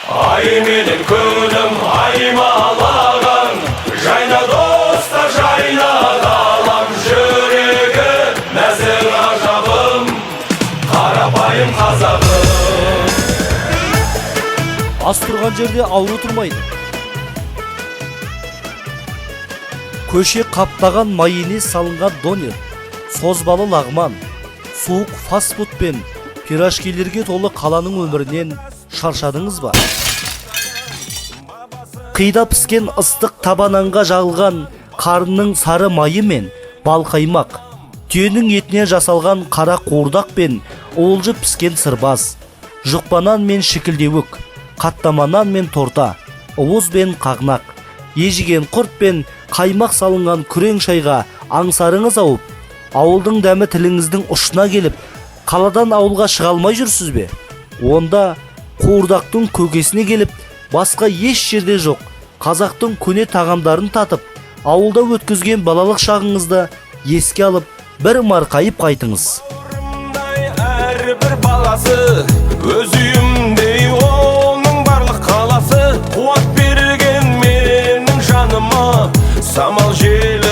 Ай менен күнім аймалаған, жайна доста жайна далам, жүрегі нәзір ғажабым, қарапайым қазағым. Ас тұрған жерде ауру тұрмайды. Көше қаптаған майонез салынған донер, созбалы лағман, суық фастфуд пен пирожкилерге толы қаланың өмірінен шаршадыңыз ба? Қида піскен ыстық табананға жағылған қарынның сары майы мен балқаймақ, түйенің етіне жасалған қара қуырдақ пен олжы піскен сырбаз, жұқпанан мен шікілдеуік, қаттаманан мен торта, уыз бен қағнақ, ежіген құрт пен қаймақ салынған күрең шайға аңсарыңыз ауып, ауылдың дәмі тіліңіздің ұшына келіп, қаладан ауылға шыға алмай жүрсіз бе? Онда қуырдақтың көкесіне келіп, басқа еш жерде жоқ қазақтың көне тағамдарын татып, ауылда өткізген балалық шағыңызды еске алып, бір марқайып қайтыңыз. Әрбір баласы өз үйімдей, оның барлық қаласы қуат берген менің жаныма, самал жел